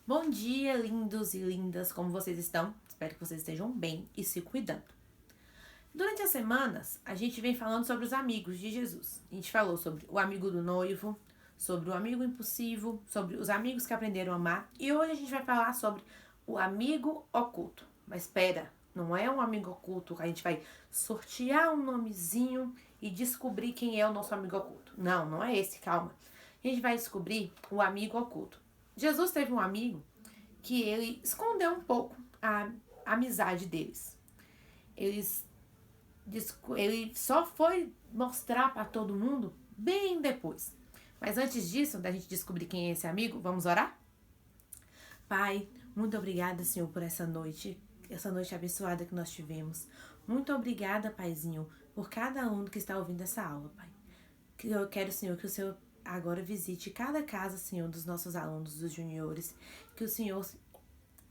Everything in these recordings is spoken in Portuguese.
Bom dia, lindos e lindas, como vocês estão? Espero que vocês estejam bem e se cuidando. Durante as semanas, a gente vem falando sobre os amigos de Jesus. A gente falou sobre o amigo do noivo, sobre o amigo impulsivo, sobre os amigos que aprenderam a amar. E hoje a gente vai falar sobre o amigo oculto. Mas espera, não é um amigo oculto que a gente vai sortear um nomezinho e descobrir quem é o nosso amigo oculto. Não, não é esse, calma. A gente vai descobrir o amigo oculto. Jesus teve um amigo que ele escondeu um pouco a amizade deles. Eles, ele só foi mostrar para todo mundo bem depois. Mas antes disso, da gente descobrir quem é esse amigo, vamos orar? Pai, muito obrigada, Senhor, por essa noite abençoada que nós tivemos. Muito obrigada, Paizinho, por cada um que está ouvindo essa aula, Pai. Que eu quero, Senhor, que o Senhor agora visite cada casa, Senhor, dos nossos alunos, dos juniores. Que o Senhor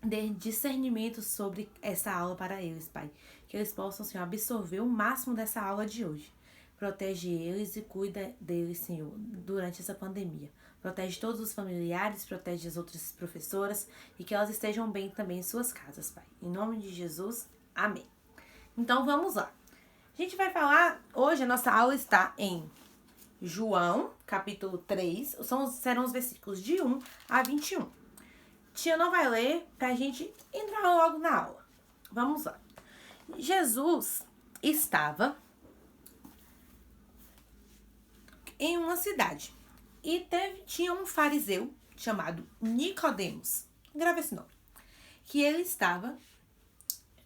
dê discernimento sobre essa aula para eles, Pai. Que eles possam, Senhor, absorver o máximo dessa aula de hoje. Protege eles e cuida deles, Senhor, durante essa pandemia. Protege todos os familiares, protege as outras professoras e que elas estejam bem também em suas casas, Pai. Em nome de Jesus, amém. Então vamos lá. A gente vai falar, hoje a nossa aula está em João, capítulo 3, serão os versículos de 1 a 21. Tia não vai ler pra gente entrar logo na aula. Vamos lá. Jesus estava em uma cidade e tinha um fariseu chamado Nicodemos. Grava esse nome. Que ele estava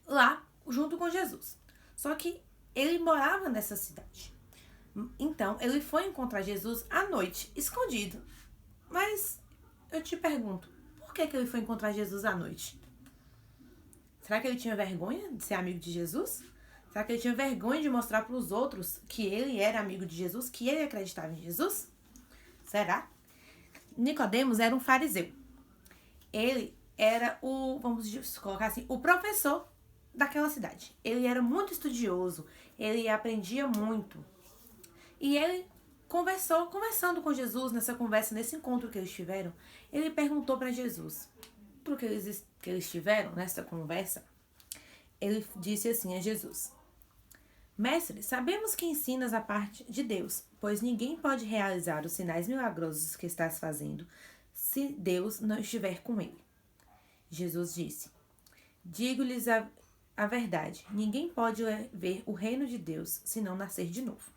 lá junto com Jesus. Só que ele morava nessa cidade. Então, ele foi encontrar Jesus à noite, escondido. Mas eu te pergunto, por que ele foi encontrar Jesus à noite? Será que ele tinha vergonha de ser amigo de Jesus? Será que ele tinha vergonha de mostrar para os outros que ele era amigo de Jesus, que ele acreditava em Jesus? Será? Nicodemos era um fariseu. Ele era vamos colocar assim, o professor daquela cidade. Ele era muito estudioso, ele aprendia muito. E ele conversando com Jesus nesse encontro que eles tiveram, ele perguntou para Jesus, pro que eles tiveram nessa conversa, ele disse assim a Jesus: Mestre, sabemos que ensinas a parte de Deus, pois ninguém pode realizar os sinais milagrosos que estás fazendo se Deus não estiver com ele. Jesus disse: Digo-lhes a verdade, ninguém pode ver o reino de Deus se não nascer de novo.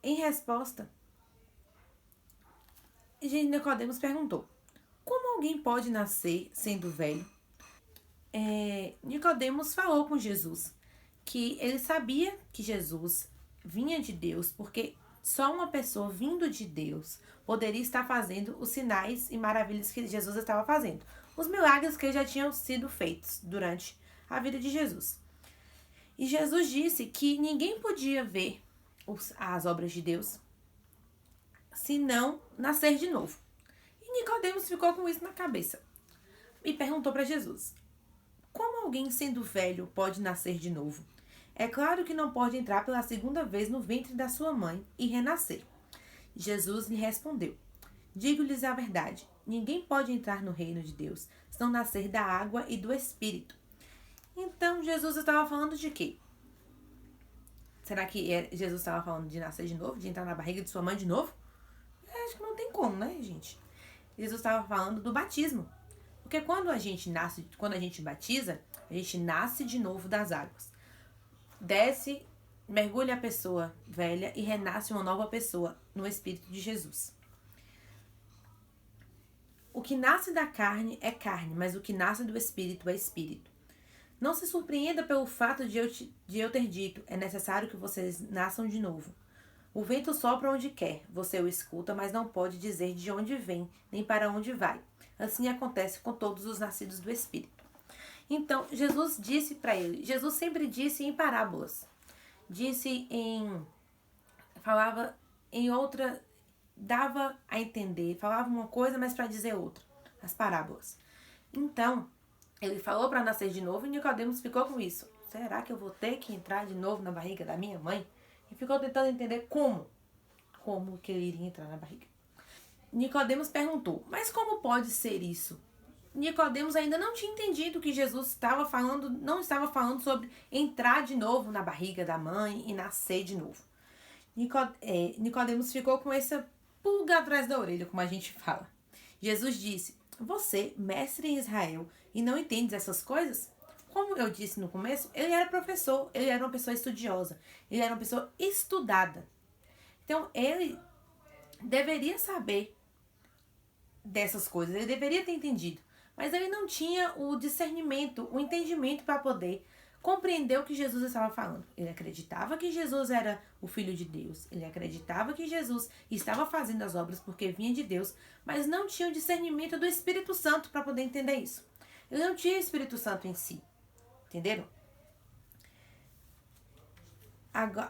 Em resposta, Nicodemos perguntou: Como alguém pode nascer sendo velho? Nicodemos falou com Jesus que ele sabia que Jesus vinha de Deus, porque só uma pessoa vindo de Deus poderia estar fazendo os sinais e maravilhas que Jesus estava fazendo. Os milagres que já tinham sido feitos durante a vida de Jesus. E Jesus disse que ninguém podia ver as obras de Deus se não nascer de novo. E Nicodemos ficou com isso na cabeça e perguntou para Jesus: Como alguém sendo velho pode nascer de novo? É claro que não pode entrar pela segunda vez no ventre da sua mãe e renascer. Jesus lhe respondeu: Digo-lhes a verdade, ninguém pode entrar no reino de Deus se não nascer da água e do Espírito. Então Jesus estava falando de quê? Será que Jesus estava falando de nascer de novo, de entrar na barriga de sua mãe de novo? Acho que não tem como, né, gente? Jesus estava falando do batismo. Porque quando a gente batiza, a gente nasce de novo das águas. Desce, mergulha a pessoa velha e renasce uma nova pessoa no Espírito de Jesus. O que nasce da carne é carne, mas o que nasce do Espírito é Espírito. Não se surpreenda pelo fato de eu ter dito, é necessário que vocês nasçam de novo. O vento sopra onde quer, você o escuta, mas não pode dizer de onde vem, nem para onde vai. Assim acontece com todos os nascidos do Espírito. Então, Jesus disse para ele, Jesus sempre disse em parábolas. Falava em outra, dava a entender, falava uma coisa, mas para dizer outra, as parábolas. Então, ele falou para nascer de novo e Nicodemos ficou com isso. Será que eu vou ter que entrar de novo na barriga da minha mãe? E ficou tentando entender como que ele iria entrar na barriga. Nicodemos perguntou: Mas como pode ser isso? Nicodemos ainda não tinha entendido que Jesus estava falando, não estava falando sobre entrar de novo na barriga da mãe e nascer de novo. Nicodemos ficou com essa pulga atrás da orelha, como a gente fala. Jesus disse: você, mestre em Israel, e não entende essas coisas? Como eu disse no começo, ele era professor, ele era uma pessoa estudiosa, ele era uma pessoa estudada. Então, ele deveria saber dessas coisas, ele deveria ter entendido. Mas ele não tinha o discernimento, o entendimento para poder compreender o que Jesus estava falando. Ele acreditava que Jesus era o Filho de Deus. Ele acreditava que Jesus estava fazendo as obras porque vinha de Deus, mas não tinha o discernimento do Espírito Santo para poder entender isso. Ele não tinha o Espírito Santo em si. Entenderam?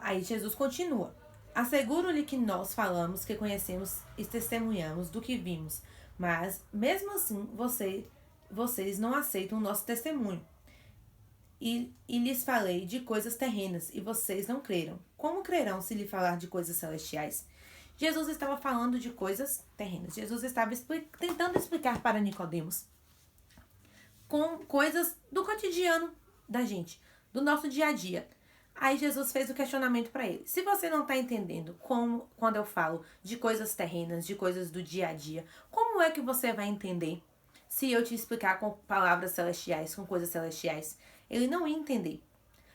Aí Jesus continua. Asseguro-lhe que nós falamos, que conhecemos e testemunhamos do que vimos, mas mesmo assim vocês não aceitam o nosso testemunho. E lhes falei de coisas terrenas, e vocês não creram. Como crerão se lhe falar de coisas celestiais? Jesus estava falando de coisas terrenas. Jesus estava tentando explicar para Nicodemos com coisas do cotidiano da gente, do nosso dia a dia. Aí Jesus fez o questionamento para ele. Se você não está entendendo quando eu falo de coisas terrenas, de coisas do dia a dia, como é que você vai entender se eu te explicar com palavras celestiais, com coisas celestiais? Ele não ia entender.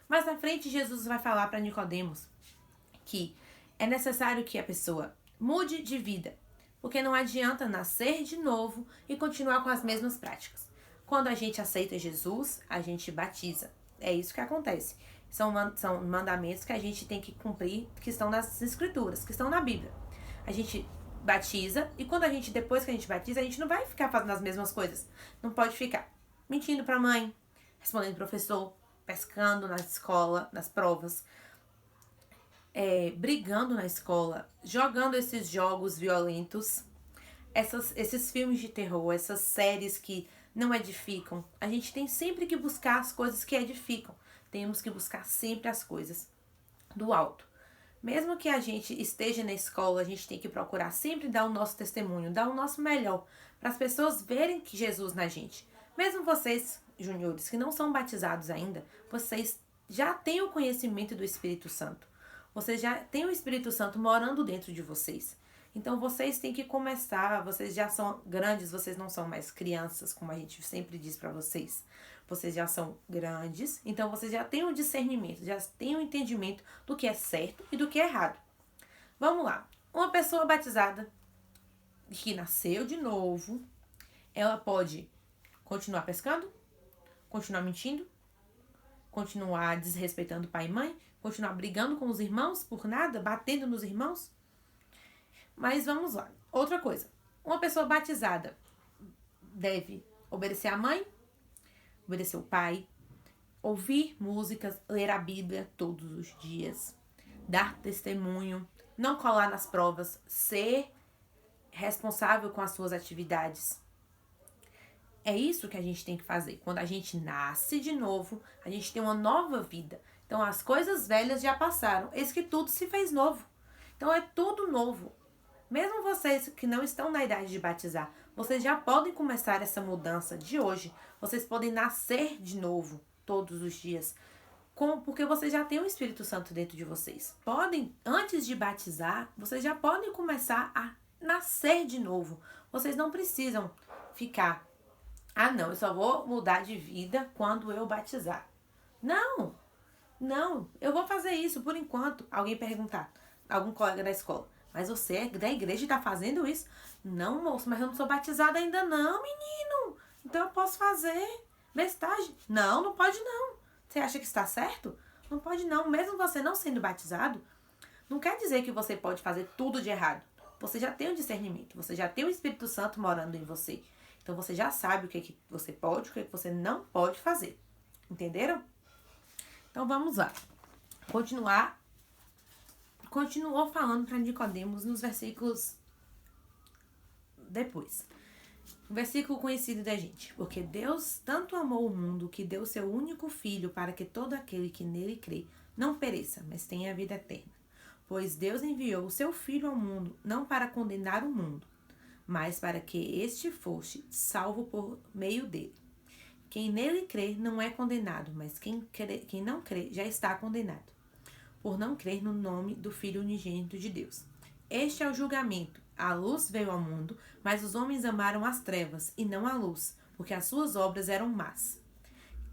Mas na frente Jesus vai falar para Nicodemos que é necessário que a pessoa mude de vida, porque não adianta nascer de novo e continuar com as mesmas práticas. Quando a gente aceita Jesus, a gente batiza. É isso que acontece. São mandamentos que a gente tem que cumprir, que estão nas escrituras, que estão na Bíblia. A gente batiza e depois que a gente batiza, a gente não vai ficar fazendo as mesmas coisas. Não pode ficar mentindo para a mãe, respondendo professor, pescando na escola, nas provas, brigando na escola, jogando esses jogos violentos, esses filmes de terror, essas séries que não edificam. A gente tem sempre que buscar as coisas que edificam. Temos que buscar sempre as coisas do alto. Mesmo que a gente esteja na escola, a gente tem que procurar sempre dar o nosso testemunho, dar o nosso melhor, para as pessoas verem que Jesus na gente. Mesmo vocês, juniores, que não são batizados ainda, vocês já têm o conhecimento do Espírito Santo. Vocês já têm o Espírito Santo morando dentro de vocês. Então, vocês têm que começar, vocês já são grandes, vocês não são mais crianças, como a gente sempre diz para vocês. Vocês já são grandes, então vocês já têm o discernimento, já têm o entendimento do que é certo e do que é errado. Vamos lá. Uma pessoa batizada, que nasceu de novo, ela pode continuar pescando, continuar mentindo, continuar desrespeitando pai e mãe, continuar brigando com os irmãos por nada, batendo nos irmãos. Mas vamos lá. Outra coisa. Uma pessoa batizada deve obedecer a mãe, obedecer o pai, ouvir músicas, ler a Bíblia todos os dias, dar testemunho, não colar nas provas, ser responsável com as suas atividades. É isso que a gente tem que fazer. Quando a gente nasce de novo, a gente tem uma nova vida. Então, as coisas velhas já passaram. Eis que tudo se fez novo. Então, é tudo novo. Mesmo vocês que não estão na idade de batizar, vocês já podem começar essa mudança de hoje. Vocês podem nascer de novo todos os dias. Porque vocês já têm o Espírito Santo dentro de vocês. Antes de batizar, vocês já podem começar a nascer de novo. Vocês não precisam ficar... não, eu só vou mudar de vida quando eu batizar. Não, eu vou fazer isso por enquanto. Alguém perguntar, algum colega da escola, mas você é da igreja e tá fazendo isso? Não, moço, mas eu não sou batizada ainda não, menino. Então eu posso fazer bestagem. Não pode não. Você acha que está certo? Não pode não. Mesmo você não sendo batizado, não quer dizer que você pode fazer tudo de errado. Você já tem o discernimento, você já tem o Espírito Santo morando em você. Então você já sabe o que você pode, o que você não pode fazer. Entenderam? Então vamos lá. Continuou falando para Nicodemos nos versículos depois. Um versículo conhecido da gente. Porque Deus tanto amou o mundo que deu seu único filho para que todo aquele que nele crê não pereça, mas tenha a vida eterna. Pois Deus enviou o seu filho ao mundo não para condenar o mundo, mas para que este fosse salvo por meio dele. Quem nele crê não é condenado, mas quem não crê já está condenado, por não crer no nome do Filho unigênito de Deus. Este é o julgamento. A luz veio ao mundo, mas os homens amaram as trevas e não a luz, porque as suas obras eram más.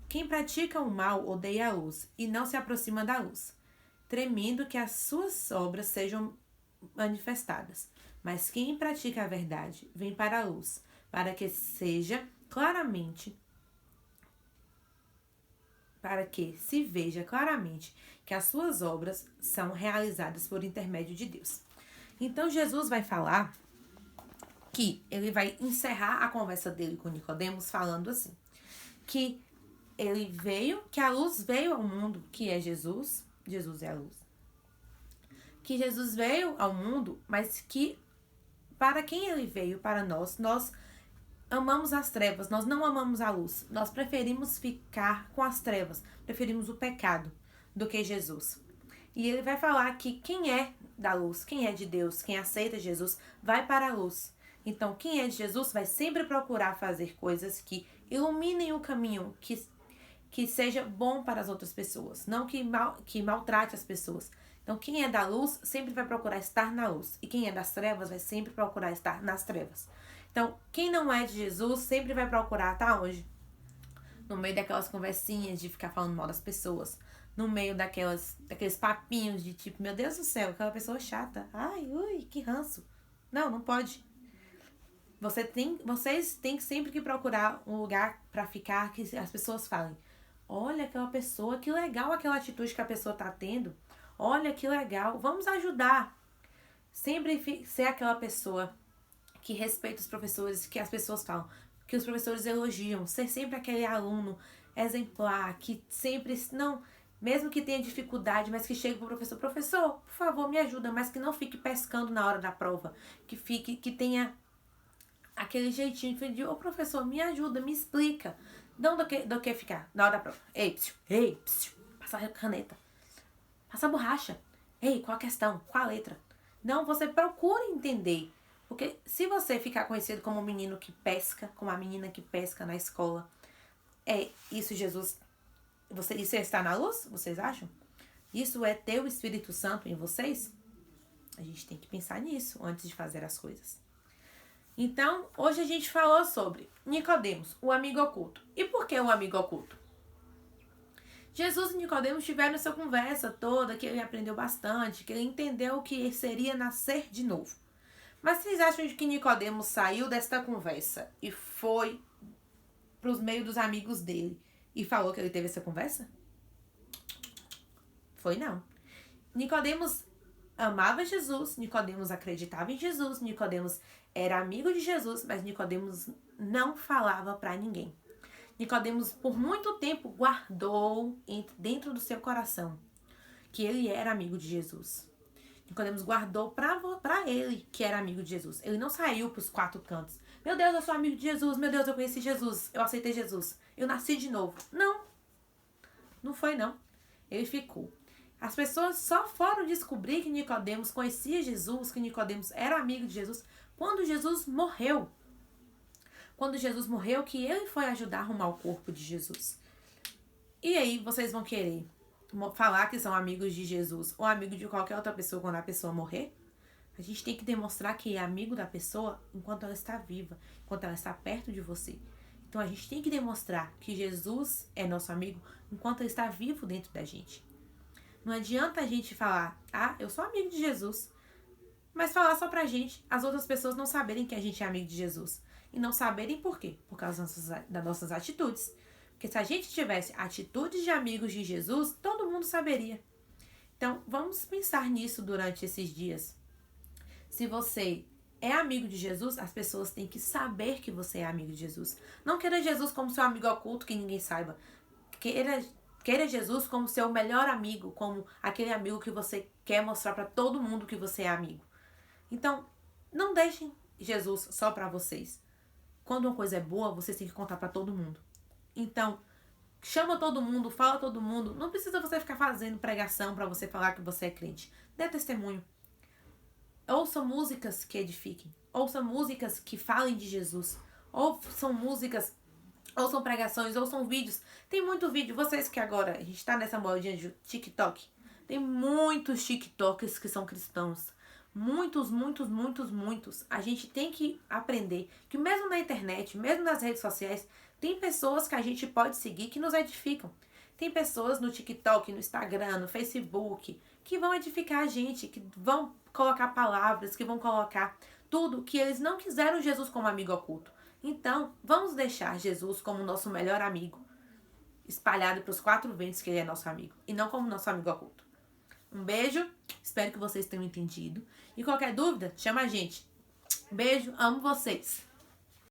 Quem pratica o mal odeia a luz e não se aproxima da luz, temendo que as suas obras sejam manifestadas. Mas quem pratica a verdade vem para a luz, para que se veja claramente que as suas obras são realizadas por intermédio de Deus. Então Jesus vai falar que ele vai encerrar a conversa dele com Nicodemos falando assim, que a luz veio ao mundo, que é Jesus é a luz. Que Jesus veio ao mundo, mas que para quem ele veio, para nós amamos as trevas, nós não amamos a luz. Nós preferimos ficar com as trevas, preferimos o pecado do que Jesus. E ele vai falar que quem é da luz, quem é de Deus, quem aceita Jesus, vai para a luz. Então, quem é de Jesus vai sempre procurar fazer coisas que iluminem o caminho, que seja bom para as outras pessoas, não que maltrate as pessoas. Então, quem é da luz sempre vai procurar estar na luz. E quem é das trevas vai sempre procurar estar nas trevas. Então, quem não é de Jesus sempre vai procurar estar onde? No meio daquelas conversinhas de ficar falando mal das pessoas. No meio daqueles papinhos de tipo, meu Deus do céu, aquela pessoa chata. Ai, ui, que ranço. Não pode. Vocês têm sempre que procurar um lugar para ficar que as pessoas falem, olha aquela pessoa, que legal aquela atitude que a pessoa tá tendo. Olha que legal, vamos ajudar. Sempre ser aquela pessoa que respeita os professores, que as pessoas falam, que os professores elogiam. Ser sempre aquele aluno exemplar, que sempre, mesmo que tenha dificuldade, mas que chegue pro professor, professor, por favor, me ajuda, mas que não fique pescando na hora da prova. Que tenha aquele jeitinho de, ô professor, me ajuda, me explica. Não do que ficar na hora da prova. Ei, passa a caneta. Passa a borracha. Ei, qual a questão? Qual a letra? Não, você procura entender. Porque se você ficar conhecido como um menino que pesca, como a menina que pesca na escola, isso isso está na luz? Vocês acham? Isso é ter o Espírito Santo em vocês? A gente tem que pensar nisso antes de fazer as coisas. Então, hoje a gente falou sobre Nicodemos, o amigo oculto. E por que o amigo oculto? Jesus e Nicodemos tiveram essa conversa toda, que ele aprendeu bastante, que ele entendeu o que seria nascer de novo. Mas vocês acham que Nicodemos saiu desta conversa e foi para os meios dos amigos dele e falou que ele teve essa conversa? Foi não. Nicodemos amava Jesus, Nicodemos acreditava em Jesus, Nicodemos era amigo de Jesus, mas Nicodemos não falava para ninguém. Nicodemos, por muito tempo, guardou dentro do seu coração que ele era amigo de Jesus. Nicodemos guardou para ele que era amigo de Jesus. Ele não saiu para os quatro cantos. Meu Deus, eu sou amigo de Jesus. Meu Deus, eu conheci Jesus. Eu aceitei Jesus. Eu nasci de novo. Não foi não. Ele ficou. As pessoas só foram descobrir que Nicodemos conhecia Jesus, que Nicodemos era amigo de Jesus, quando Jesus morreu. Quando Jesus morreu, que ele foi ajudar a arrumar o corpo de Jesus. E aí, vocês vão querer falar que são amigos de Jesus ou amigo de qualquer outra pessoa quando a pessoa morrer? A gente tem que demonstrar que é amigo da pessoa enquanto ela está viva, enquanto ela está perto de você. Então, a gente tem que demonstrar que Jesus é nosso amigo enquanto ele está vivo dentro da gente. Não adianta a gente falar, eu sou amigo de Jesus, mas falar só pra gente, as outras pessoas não saberem que a gente é amigo de Jesus. E não saberem por quê? Por causa das nossas atitudes. Porque se a gente tivesse atitudes de amigos de Jesus, todo mundo saberia. Então, vamos pensar nisso durante esses dias. Se você é amigo de Jesus, as pessoas têm que saber que você é amigo de Jesus. Não queira Jesus como seu amigo oculto que ninguém saiba. Queira Jesus como seu melhor amigo, como aquele amigo que você quer mostrar para todo mundo que você é amigo. Então, não deixem Jesus só para vocês. Quando uma coisa é boa, vocês têm que contar para todo mundo. Então, chama todo mundo, fala todo mundo. Não precisa você ficar fazendo pregação para você falar que você é crente. Dê testemunho. Ouça músicas que edifiquem. ouça músicas que falem de Jesus. Ou são músicas, ou são pregações, ou são vídeos. Tem muito vídeo. Vocês que agora, a gente tá nessa modinha de TikTok. Tem muitos TikTokers que são cristãos. Muitos, muitos, muitos, muitos. A gente tem que aprender que mesmo na internet, mesmo nas redes sociais, tem pessoas que a gente pode seguir que nos edificam. Tem pessoas no TikTok, no Instagram, no Facebook, que vão edificar a gente, que vão colocar palavras, que vão colocar tudo que eles não quiseram Jesus como amigo oculto. Então, vamos deixar Jesus como nosso melhor amigo, espalhado para os 4 ventos que ele é nosso amigo, e não como nosso amigo oculto. Um beijo, espero que vocês tenham entendido. E qualquer dúvida, chama a gente. Beijo, amo vocês.